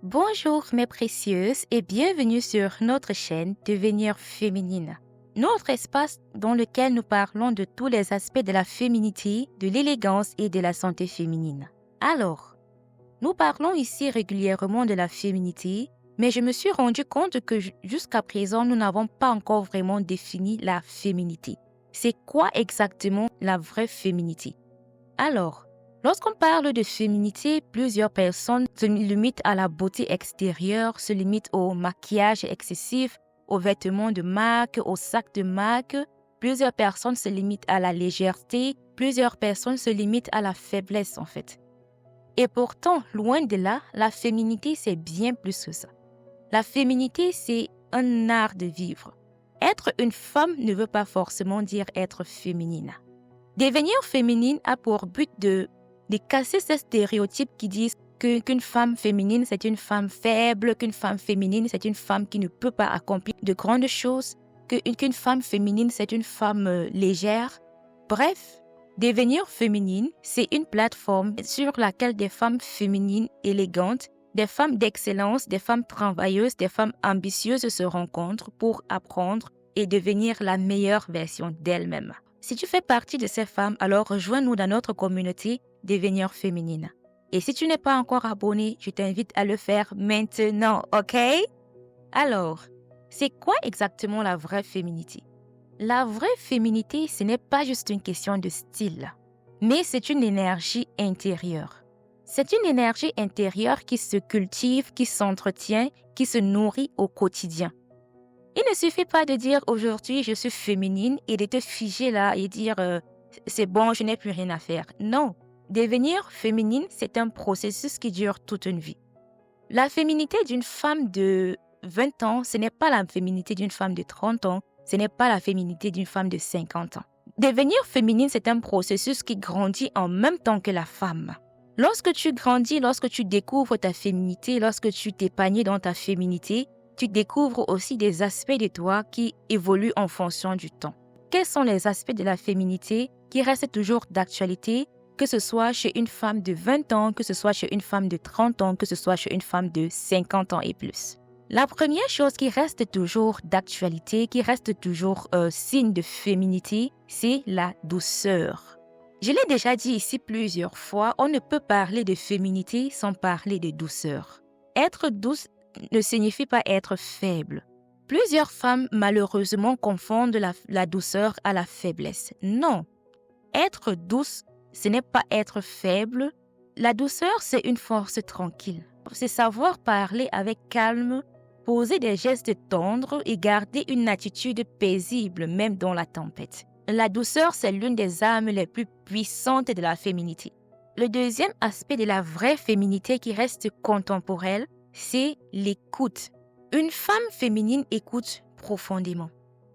Bonjour mes précieuses et bienvenue sur notre chaîne Devenir féminine. Notre espace dans lequel nous parlons de tous les aspects de la féminité, de l'élégance et de la santé féminine. Alors, nous parlons ici régulièrement de la féminité, mais je me suis rendu compte que jusqu'à présent, nous n'avons pas encore vraiment défini la féminité. C'est quoi exactement la vraie féminité? Alors, lorsqu'on parle de féminité, plusieurs personnes se limitent à la beauté extérieure, se limitent au maquillage excessif, aux vêtements de marque, aux sacs de marque. Plusieurs personnes se limitent à la légèreté, plusieurs personnes se limitent à la faiblesse en fait. Et pourtant, loin de là, la féminité c'est bien plus que ça. La féminité c'est un art de vivre. Être une femme ne veut pas forcément dire être féminine. Devenir féminine a pour but de casser ces stéréotypes qui disent qu'une femme féminine, c'est une femme faible, qu'une femme féminine, c'est une femme qui ne peut pas accomplir de grandes choses, qu'une femme féminine, c'est une femme légère. Bref, devenir féminine, c'est une plateforme sur laquelle des femmes féminines élégantes, des femmes d'excellence, des femmes travailleuses, des femmes ambitieuses se rencontrent pour apprendre et devenir la meilleure version d'elles-mêmes. Si tu fais partie de ces femmes, alors rejoins-nous dans notre communauté Devenir féminine. Et si tu n'es pas encore abonné, je t'invite à le faire maintenant, ok? Alors, c'est quoi exactement la vraie féminité? La vraie féminité, ce n'est pas juste une question de style, mais c'est une énergie intérieure. C'est une énergie intérieure qui se cultive, qui s'entretient, qui se nourrit au quotidien. Il ne suffit pas de dire aujourd'hui je suis féminine et de te figer là et dire c'est bon, je n'ai plus rien à faire. Non, devenir féminine, c'est un processus qui dure toute une vie. La féminité d'une femme de 20 ans, ce n'est pas la féminité d'une femme de 30 ans, ce n'est pas la féminité d'une femme de 50 ans. Devenir féminine, c'est un processus qui grandit en même temps que la femme. Lorsque tu grandis, lorsque tu découvres ta féminité, lorsque tu t'épanouis dans ta féminité, tu découvres aussi des aspects de toi qui évoluent en fonction du temps. Quels sont les aspects de la féminité qui restent toujours d'actualité, que ce soit chez une femme de 20 ans, que ce soit chez une femme de 30 ans, que ce soit chez une femme de 50 ans et plus? La première chose qui reste toujours d'actualité, qui reste toujours signe de féminité, c'est la douceur. Je l'ai déjà dit ici plusieurs fois, on ne peut parler de féminité sans parler de douceur. Être douce ne signifie pas être faible. Plusieurs femmes malheureusement confondent la douceur à la faiblesse. Non, être douce, ce n'est pas être faible. La douceur, c'est une force tranquille. C'est savoir parler avec calme, poser des gestes tendres et garder une attitude paisible même dans la tempête. La douceur, c'est l'une des armes les plus puissantes de la féminité. Le deuxième aspect de la vraie féminité qui reste contemporaine, c'est l'écoute. Une femme féminine écoute profondément.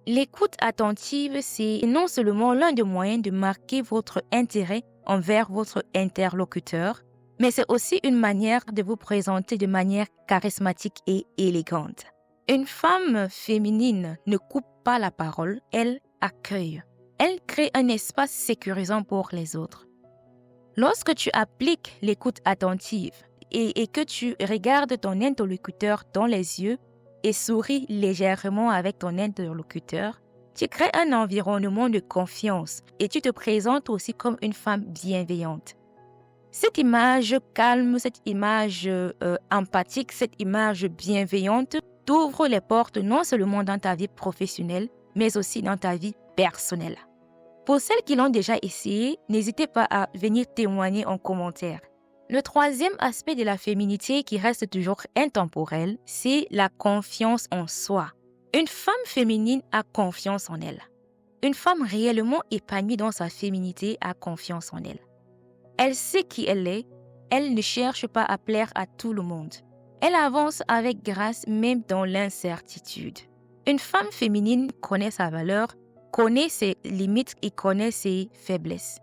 L'écoute attentive, c'est non seulement l'un des moyens de marquer votre intérêt envers votre interlocuteur, mais c'est aussi une manière de vous présenter de manière charismatique et élégante. Une femme féminine ne coupe pas la parole, elle accueille. Elle crée un espace sécurisant pour les autres. Lorsque tu appliques l'écoute attentive, et que tu regardes ton interlocuteur dans les yeux et souris légèrement avec ton interlocuteur, tu crées un environnement de confiance et tu te présentes aussi comme une femme bienveillante. Cette image calme, cette image empathique, cette image bienveillante t'ouvre les portes non seulement dans ta vie professionnelle, mais aussi dans ta vie personnelle. Pour celles qui l'ont déjà essayé, n'hésitez pas à venir témoigner en commentaire. Le troisième aspect de la féminité qui reste toujours intemporel, c'est la confiance en soi. Une femme féminine a confiance en elle. Une femme réellement épanouie dans sa féminité a confiance en elle. Elle sait qui elle est, elle ne cherche pas à plaire à tout le monde. Elle avance avec grâce même dans l'incertitude. Une femme féminine connaît sa valeur, connaît ses limites et connaît ses faiblesses.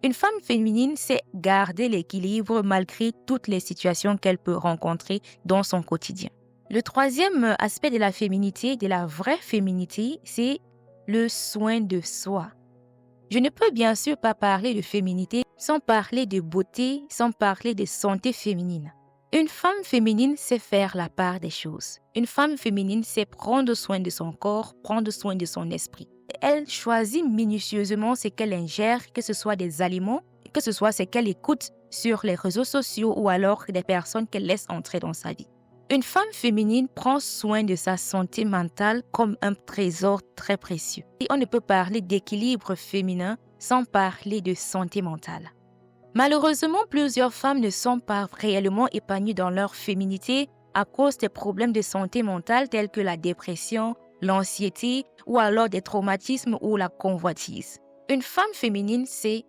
Une femme féminine sait garder l'équilibre malgré toutes les situations qu'elle peut rencontrer dans son quotidien. Le troisième aspect de la féminité, de la vraie féminité, c'est le soin de soi. Je ne peux bien sûr pas parler de féminité sans parler de beauté, sans parler de santé féminine. Une femme féminine sait faire la part des choses. Une femme féminine sait prendre soin de son corps, prendre soin de son esprit. Elle choisit minutieusement ce qu'elle ingère, que ce soit des aliments, que ce soit ce qu'elle écoute sur les réseaux sociaux ou alors des personnes qu'elle laisse entrer dans sa vie. Une femme féminine prend soin de sa santé mentale comme un trésor très précieux. Et on ne peut parler d'équilibre féminin sans parler de santé mentale. Malheureusement, plusieurs femmes ne sont pas réellement épanouies dans leur féminité à cause des problèmes de santé mentale tels que la dépression, l'anxiété ou alors des traumatismes ou la convoitise. Une femme féminine sait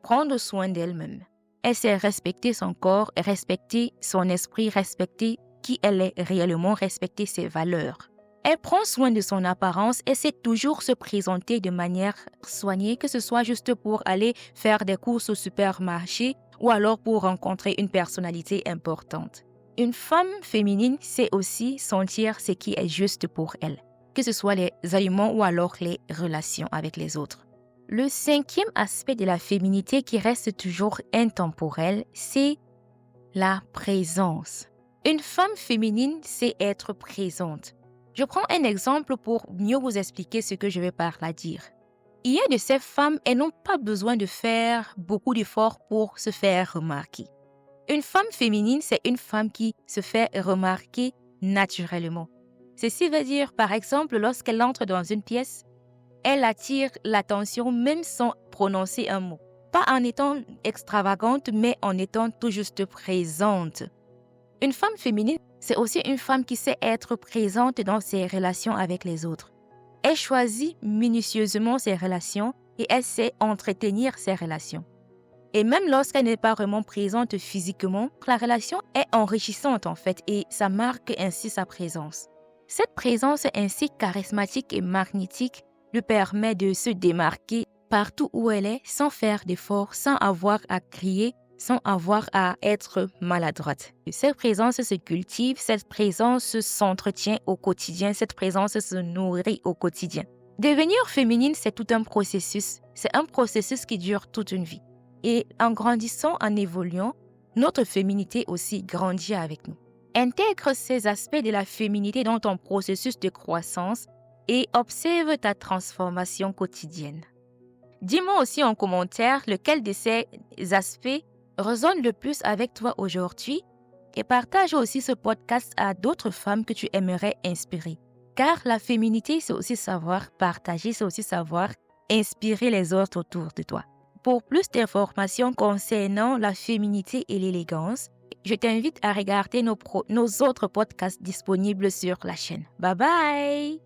prendre soin d'elle-même. Elle sait respecter son corps, respecter son esprit, respecter qui elle est réellement, respecter ses valeurs. Elle prend soin de son apparence et sait toujours se présenter de manière soignée, que ce soit juste pour aller faire des courses au supermarché ou alors pour rencontrer une personnalité importante. Une femme féminine sait aussi sentir ce qui est juste pour elle, que ce soit les aliments ou alors les relations avec les autres. Le 5e aspect de la féminité qui reste toujours intemporel, c'est la présence. Une femme féminine sait être présente. Je prends un exemple pour mieux vous expliquer ce que je vais par là dire. Il y a de ces femmes, elles n'ont pas besoin de faire beaucoup d'efforts pour se faire remarquer. Une femme féminine, c'est une femme qui se fait remarquer naturellement. Ceci veut dire, par exemple, lorsqu'elle entre dans une pièce, elle attire l'attention même sans prononcer un mot. Pas en étant extravagante, mais en étant tout juste présente. Une femme féminine, c'est aussi une femme qui sait être présente dans ses relations avec les autres. Elle choisit minutieusement ses relations et elle sait entretenir ses relations. Et même lorsqu'elle n'est pas vraiment présente physiquement, la relation est enrichissante en fait et ça marque ainsi sa présence. Cette présence ainsi charismatique et magnétique lui permet de se démarquer partout où elle est sans faire d'efforts, sans avoir à crier, sans avoir à être maladroite. Cette présence se cultive, cette présence s'entretient au quotidien, cette présence se nourrit au quotidien. Devenir féminine, c'est tout un processus. C'est un processus qui dure toute une vie. Et en grandissant, en évoluant, notre féminité aussi grandit avec nous. Intègre ces aspects de la féminité dans ton processus de croissance et observe ta transformation quotidienne. Dis-moi aussi en commentaire lequel de ces aspects résonne le plus avec toi aujourd'hui et partage aussi ce podcast à d'autres femmes que tu aimerais inspirer. Car la féminité, c'est aussi savoir partager, c'est aussi savoir inspirer les autres autour de toi. Pour plus d'informations concernant la féminité et l'élégance, je t'invite à regarder nos autres podcasts disponibles sur la chaîne. Bye bye!